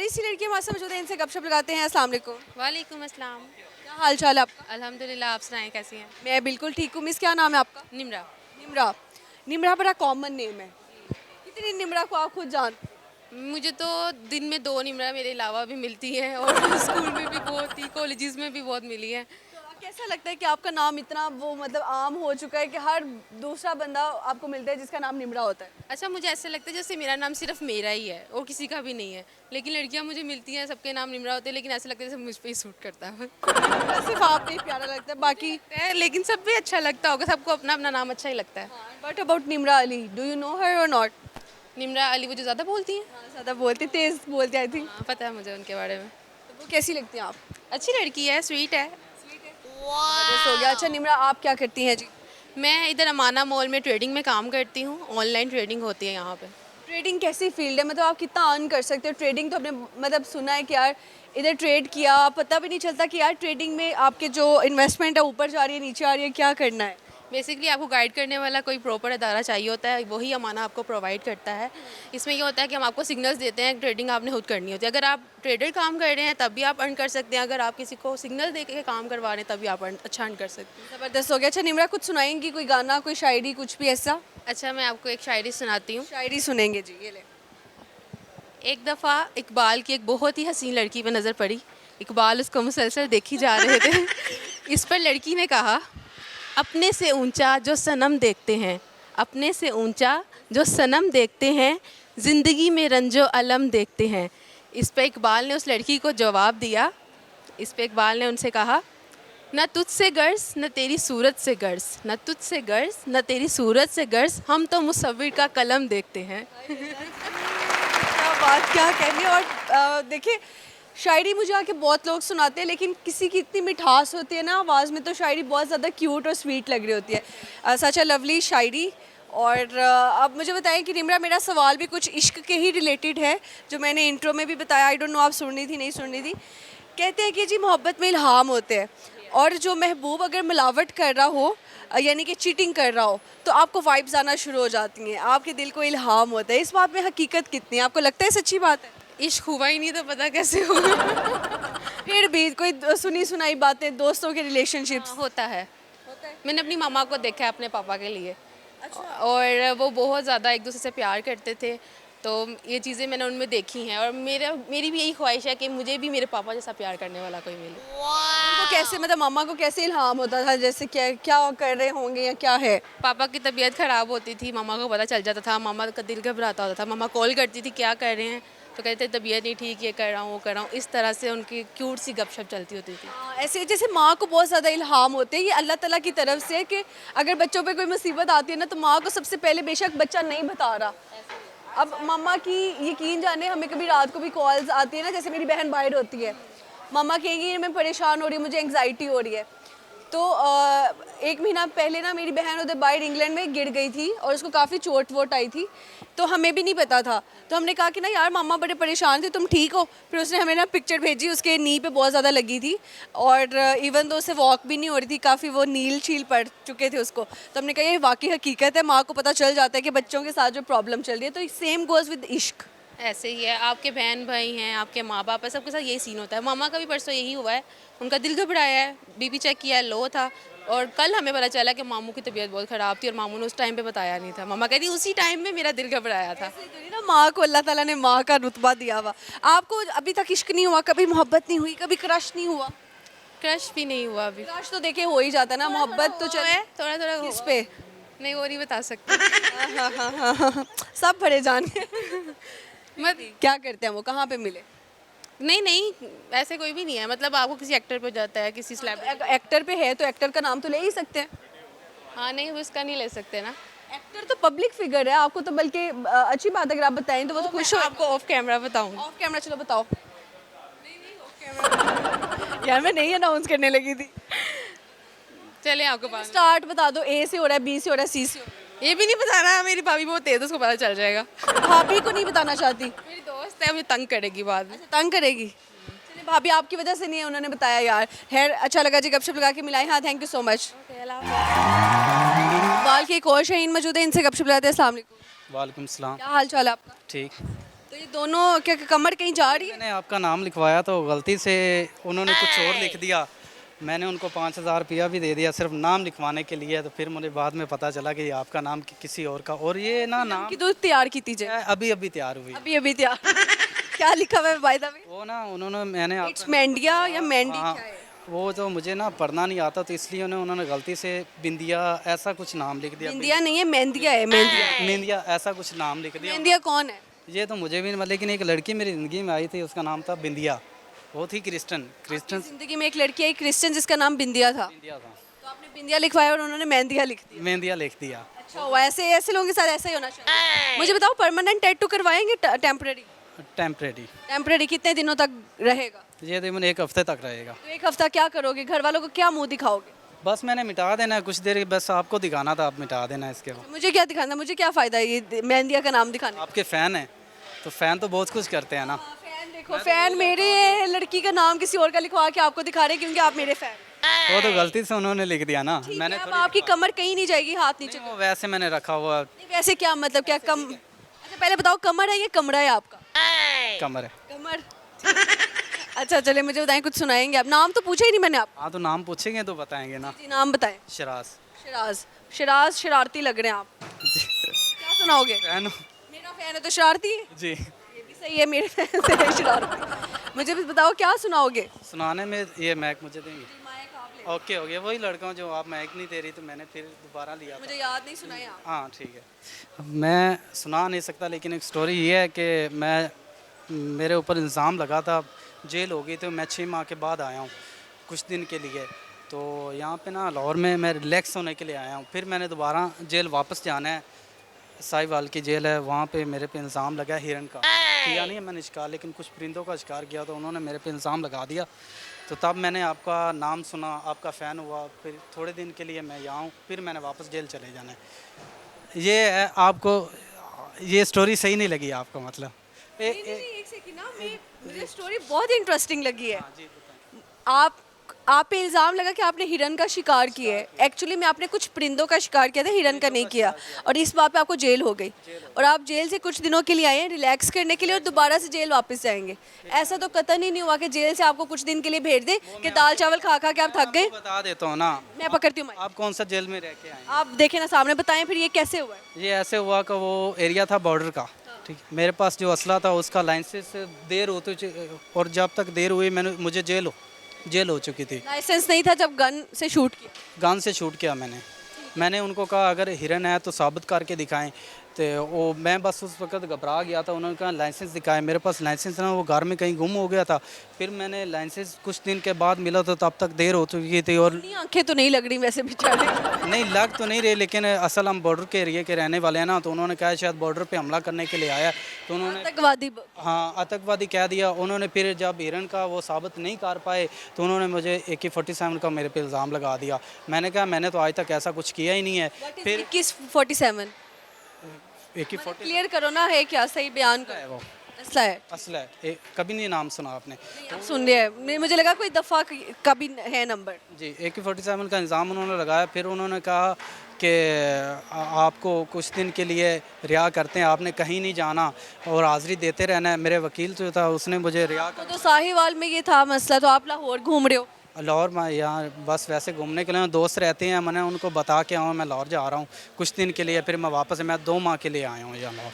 प्यारी सी लड़की हमारे साथ मौजूद है, इनसे गपशप लगाते हैं। अस्सलाम वालेकुम। वालेकुम अस्सलाम। क्या हाल चाल है आपका? अल्हम्दुलिल्लाह, आप सुनाएं कैसी हैं? मैं बिल्कुल ठीक हूँ। मिस क्या नाम है आपका? निम्रा। निमरा। निमरा बड़ा कॉमन नेम है। कितनी निमरा को आप खुद जानते हो? मुझे तो दिन में 2 निम्रा मेरे अलावा भी मिलती हैं और स्कूल में भी बहुत थी, कॉलेजेस में भी बहुत मिली हैं। तो कैसा लगता है कि आपका नाम इतना वो मतलब आम हो चुका है कि हर दूसरा बंदा आपको मिलता है जिसका नाम निमरा होता है? अच्छा, मुझे ऐसा लगता है जैसे मेरा नाम सिर्फ मेरा ही है और किसी का भी नहीं है, लेकिन लड़कियां मुझे मिलती हैं, सबके नाम निम्रा होते हैं, लेकिन ऐसा लगता है जैसे मुझ पे ही सूट करता है। सिर्फ आप नहीं प्यारा लगता है, बाकी लेकिन सब भी अच्छा लगता होगा, सबको अपना अपना नाम अच्छा ही लगता है। But about Nimra Ali, do you know her और नॉट? निम्रा अली वो जो ज़्यादा बोलती हैं। ज़्यादा बोलती, तेज बोलती आई थिंक। हाँ, पता है मुझे उनके बारे में। तो वो कैसी लगती हैं आप? अच्छी लड़की है, स्वीट है। जबरदस्त हो गया। अच्छा निमरा, आप क्या करती हैं जी? मैं इधर अमाना मॉल में ट्रेडिंग में काम करती हूँ, ऑनलाइन ट्रेडिंग होती है यहाँ पे। ट्रेडिंग कैसी फील्ड है, मतलब आप कितना अर्न कर सकते हो? ट्रेडिंग तो हमने मतलब सुना है कि यार इधर ट्रेड किया, पता भी नहीं चलता कि यार ट्रेडिंग में आपके जो इन्वेस्टमेंट है ऊपर जा रही है नीचे आ रही है, क्या करना है? बेसिकली आपको गाइड करने वाला कोई प्रॉपर अदारा चाहिए होता है, वही अमाना आपको प्रोवाइड करता है। इसमें ये होता है कि हम आपको सिग्नल्स देते हैं, ट्रेडिंग आपने खुद करनी होती है। अगर आप ट्रेडर काम कर रहे हैं तब भी आप अर्न कर सकते हैं, अगर आप किसी को सिग्नल दे के काम करवा रहे हैं तब भी आप अच्छा अर्न कर सकते हैं। ज़बरदस्त हो गया। अच्छा निमरा, कुछ सुनाएंगी कोई गाना, कोई शायरी, कुछ भी ऐसा? अच्छा, मैं आपको एक शायरी सुनाती हूँ। शायरी सुनेंगे जी, ये ले। एक दफ़ा इकबाल की एक बहुत ही हसीन लड़की पर नज़र पड़ी। इकबाल उसको मुसलसल देखी जा रहे थे। इस पर लड़की ने कहा, अपने से ऊंचा जो सनम देखते हैं, अपने से ऊंचा जो सनम देखते हैं, ज़िंदगी में रंजो अलम देखते हैं। इस पे इकबाल ने उस लड़की को जवाब दिया। इस पे इकबाल ने उनसे कहा, न तुझसे गर्ज न तेरी सूरत से गर्ज, न तुझसे गर्ज न तेरी सूरत से गर्ज, हम तो मुसव्विर का कलम देखते हैं। क्या बात, क्या कहने। और देखिए, शायरी मुझे आके बहुत लोग सुनाते हैं, लेकिन किसी की इतनी मिठास होती है ना आवाज़ में, तो शायरी बहुत ज़्यादा क्यूट और स्वीट लग रही होती है। सच अ लवली शायरी। और अब मुझे बताएं कि निमरा, मेरा सवाल भी कुछ इश्क के ही रिलेटेड है, जो मैंने इंट्रो में भी बताया। आई डोंट नो आप सुननी थी नहीं सुननी थी। कहते हैं कि जी मोहब्बत में इल्हाम होते हैं, और जो महबूब अगर मिलावट कर रहा हो, यानी कि चीटिंग कर रहा हो, तो आपको वाइब्स आना शुरू हो जाती हैं, आपके दिल को इल्हाम होता है। इस बात में हकीकत कितनी है, आपको लगता है सच्ची बात है? इश्क हुआ ही नहीं तो पता कैसे होगा। फिर भी कोई सुनी सुनाई बातें, दोस्तों के रिलेशनशिप्स? होता है। मैंने अपनी मामा को देखा है अपने पापा के लिए। और वो बहुत ज़्यादा एक दूसरे से प्यार करते थे, तो ये चीज़ें मैंने उनमें देखी हैं और मेरी भी यही ख्वाहिश है कि मुझे भी मेरे पापा जैसा प्यार करने वाला कोई मिले। उनको कैसे, मतलब मामा को कैसे इल्हाम होता था, जैसे क्या क्या कर रहे होंगे या क्या है? पापा की तबीयत ख़राब होती थी, मामा को पता चल जाता था, मामा का दिल घबराता होता था, मामा कॉल करती थी क्या कर रहे हैं, तो कहते तबीयत नहीं ठीक, ये कर रहा हूँ वो कर रहा हूँ। इस तरह से उनकी क्यूट सी गपशप चलती होती थी। ऐसे जैसे माँ को बहुत ज़्यादा इल्हाम होते हैं, ये अल्लाह ताला की तरफ से है कि अगर बच्चों पे कोई मुसीबत आती है ना, तो माँ को सबसे पहले, बेशक बच्चा नहीं बता रहा, अब मम्मा की यकीन जाने, हमें कभी रात को भी कॉल्स आती है ना, जैसे मेरी बहन बाहर होती है, मम्मा कहेंगी मैं परेशान हो रही हूँ, मुझे एंग्जाइटी हो रही है। तो 1 महीना पहले ना मेरी बहन उधर बाहर इंग्लैंड में गिर गई थी और उसको काफ़ी चोट वोट आई थी, तो हमें भी नहीं पता था। तो हमने कहा कि ना यार मम्मा बड़े परेशान थे, तुम ठीक हो? फिर उसने हमें ना पिक्चर भेजी, उसके नी पे बहुत ज़्यादा लगी थी और इवन तो उसे वॉक भी नहीं हो रही थी, काफ़ी वो नील छील पड़ चुके थे उसको। तो हमने कहा ये वाकई हकीकत है, माँ को पता चल जाता है कि बच्चों के साथ जो प्रॉब्लम चल रही है। तो सेम गोज़ विद इश्क। ऐसे ही है, आपके बहन भाई हैं, आपके माँ बाप है, सबके साथ यही सीन होता है। मामा का भी परसों यही हुआ है, उनका दिल घबराया है, बीपी चेक किया है, लो था, और कल हमें पता चला कि मामू की तबीयत बहुत ख़राब थी और मामू ने उस टाइम पे बताया नहीं था। मामा कहती उसी टाइम में मेरा दिल घबराया था। ना माँ को अल्लाह ताला ने माँ का रुतबा दिया हुआ। आपको अभी तक इश्क नहीं हुआ, कभी मोहब्बत नहीं हुई, कभी क्रश नहीं हुआ? क्रश भी नहीं हुआ अभी। क्रश तो देखिए हो ही जाता है ना, मोहब्बत तो चले। थोड़ा थोड़ा किस पे? नहीं, वो नहीं बता सकते। हाँ। सब बड़े जान के। मत क्या करते हैं वो, कहाँ पे मिले? नहीं नहीं, ऐसे कोई भी नहीं है, मतलब आपको किसी एक्टर पे जाता है, किसी सेलिब्रिटी। एक्टर पे है तो एक्टर का नाम तो ले ही सकते हैं। हाँ नहीं, उसका नहीं ले सकते ना। एक्टर तो पब्लिक फिगर है, आपको तो बल्कि अच्छी बात है, अगर आप बताएं तो वो तो खुश हो। आपको ऑफ कैमरा बताऊँ? ऑफ कैमरा चलो बताओ। यार मैं नहीं अनाउंस करने लगी थी। चले आपको पास। स्टार्ट बता दो, ए से हो रहा है, बी से हो रहा है, सी से हो रहा ये भी नहीं बताना, मेरी भाभी बहुत तेज है, उसको पता चल जाएगा। है। भाभी को नहीं बताना चाहती? मेरी दोस्त है, मुझे तंग करेगी बाद में। तंग करेगी? चलिए भाभी आपकी वजह से नहीं है, उन्होंने बताया यार। खैर अच्छा लगा जी, गपशप लगा के मिलाएं। हाँ थैंक यू सो मच। बाल के एक और शहीन मौजूद है, इनसे गपशप लगाते हैं। अस्सलाम वालेकुम। वालेकुम सलाम। क्या हाल चाल है आपका? ठीक। तो तो ये दोनों क्या कमर कहीं जा रही है? मैंने आपका नाम लिखवाया तो गलती से उन्होंने कुछ और लिख दिया। मैंने उनको 5,000 रुपया भी दे दिया सिर्फ नाम लिखवाने के लिए। तो फिर मुझे बाद में पता चला कि ये आपका नाम किसी और का, और ये ना नाम कि दूध तैयार की थी अभी अभी तैयार हुई। अभी अभी तैयार क्या लिखा हुआ है बाय द वे? वो ना उन्होंने मैंने इट्स मेंडिया या मेंडी हाँ, क्या है? वो तो मुझे ना पढ़ना नहीं आता तो इसलिए उन्होंने गलती से बिंदिया ऐसा कुछ नाम लिख दिया। मेंदिया नहीं है, मेंदिया है, मेंदिया। मेंदिया ऐसा कुछ नाम लिख दिया। मेंदिया कौन है? ये तो मुझे भी नहीं, लेकिन एक लड़की मेरी ज़िंदगी में आई थी, उसका नाम था बिंदिया। वो थी क्रिस्टन जिंदगी में एक लड़की आई क्रिश्चियन जिसका नाम बिंदिया था, बिंदिया था। तो आपने बिंदिया लिखवाया और उन्होंने मेंदिया लिख दिया। मेहंदिया लिख दिया। अच्छा हुआ, ऐसे ऐसे लोगों के साथ ऐसा ही होना चाहिए। मुझे बताओ परमानेंट टैटू करवाएंगे टेम्परेरी? टेम्परेरी। टेम्परेरी कितने दिनों तक रहेगा? ये तकरीबन 1 हफ्ते तक रहेगा। तो एक हफ्ता क्या करोगे, घर वालों को क्या मुंह दिखाओगे? बस मैंने मिटा देना है कुछ देर, बस आपको दिखाना था, आप मिटा देना है इसके बाद। मुझे क्या दिखाना, मुझे क्या फायदा है ये मेहंदिया का नाम दिखाने का? आपके फ़ैन हैं तो फ़ैन तो बहुत कुछ करते हैं ना। फैन देखो, फैन मेरे हैं, लड़की का नाम किसी और का लिखवा के आपको दिखा रहे हैं क्योंकि आप मेरे फैन। वो तो गलती से उन्होंने लिख दिया ना। मैंने अब आपकी कमर कहीं नहीं जाएगी, हाथ नीचे। वो वैसे मैंने रखा हुआ नहीं, वैसे क्या मतलब, क्या कम? अच्छा पहले बताओ कमर है या कमरा है आपका? कमर है। कमर। अच्छा चले मुझे बताएं, कुछ सुनाएंगे आप? नाम तो पूछा ही नहीं मैंने आप। हाँ तो नाम पूछेंगे तो बताएंगे ना। जी नाम बताएं। शराज। शराज। शराज शरारती लग रहे हैं आप, क्या सुनाओगे? फैन मेरा फैन है तो शरारती है, जी। ये भी सही है, मेरे फैन से है शरारती। मुझे भी बताओ क्या सुनाओगे? सुनाने में ये मैक मुझे देंगे? ओके हो गया, वही लड़का हूँ जो आप मैक नहीं दे रही तो मैंने फिर दोबारा लिया था। मुझे याद नहीं सुनाए आप। हाँ ठीक है, मैं सुना नहीं सकता, लेकिन एक स्टोरी ये है कि मेरे ऊपर इल्ज़ाम लगा था, जेल हो गई तो मैं 6 माह के बाद आया हूँ कुछ दिन के लिए। तो यहाँ पे ना लाहौर में मैं रिलैक्स होने के लिए आया हूँ। फिर मैंने दोबारा जेल वापस जाना है, साहिवाल की जेल है, वहाँ पे मेरे पे इल्ज़ाम लगा हिरन का। किया नहीं है मैंने शिकार, लेकिन कुछ परिंदों का शिकार किया तो उन्होंने मेरे पे इल्ज़ाम लगा दिया। तो तब मैंने आपका नाम सुना, आपका फ़ैन हुआ, फिर थोड़े दिन के लिए मैं यहाँ हूँ, फिर मैंने वापस जेल चले जाना है। ये है, आपको ये स्टोरी सही नहीं लगी आपको? मतलब नहीं, एक सेकंड ना, मुझे स्टोरी बहुत इंटरेस्टिंग लगी है। जी बताएं। आप पे इल्ज़ाम लगा कि आपने हिरन का शिकार किया है, एक्चुअली में आपने कुछ परिंदों का शिकार किया था, हिरन का नहीं किया, और इस बात पे आपको जेल हो गई, और आप जेल से कुछ दिनों के लिए आए हैं रिलैक्स करने के लिए और दोबारा से जेल वापस जाएंगे। ऐसा तो कतई नहीं हुआ कि जेल से आपको कुछ दिन के लिए भेज दे कि दाल चावल खा खा के आप थक गए। बता देता हूँ ना, मैं पकड़ती हूँ, आप कौन सा जेल में रह के आए? आप देखें ना सामने, बताएं फिर ये कैसे हुआ है? ये ऐसे हुआ कि वो एरिया था बॉर्डर का, ठीक। मेरे पास जो असला था उसका लाइसेंस देर होते, और जब तक देर हुई मुझे जेल हो चुकी थी। लाइसेंस नहीं था जब गन से शूट किया? गन से शूट किया मैंने उनको कहा अगर हिरन है तो साबित करके दिखाएं। तो वो मैं बस उस वक्त घबरा गया था, उन्होंने कहा लाइसेंस दिखाएं। मेरे पास लाइसेंस ना, वो घर में कहीं गुम हो गया था। फिर मैंने लाइसेंस कुछ दिन के बाद मिला तो तब तक देर हो चुकी थी। और आंखें तो नहीं लग रही वैसे बेचारे। नहीं लग तो नहीं रही, लेकिन असल हम बॉर्डर के एरिया के रहने वाले हैं ना, तो उन्होंने कहा शायद बॉर्डर पे हमला करने के लिए आया, तो उन्होंने आतंकवादी। हाँ आतंकवादी कह दिया उन्होंने। फिर जब हिरन का वो साबित नहीं कर पाए तो उन्होंने मुझे AK-47 का मेरे पे इल्ज़ाम लगा दिया। मैंने कहा मैंने तो आज तक ऐसा कुछ किया ही नहीं है। फिर 47 AK-47 क्लियर करो ना, है क्या, सही बयान है करो। वो असला है? असला है। कभी नहीं नाम सुना आपने? आप सुन रहे हैं, मुझे लगा कोई दफ़ा का भी है नंबर। जी AK-47 का इल्ज़ाम उन्होंने लगाया। फिर उन्होंने कहा कि आपको कुछ दिन के लिए रिहा करते हैं, आपने कहीं नहीं जाना और हाज़िरी देते रहना है। मेरे वकील जो था उसने मुझे रिहा कर। तो साहिवाल में ये था मसला, तो आप लाहौर घूम रहे हो? लाहौर में यहाँ बस वैसे घूमने के लिए दोस्त रहते हैं, मैंने उनको बता के आऊँ मैं लाहौर जा रहा हूँ कुछ दिन के लिए, फिर मैं वापस मैं 2 माह के लिए आया हूँ यहाँ लाहौर।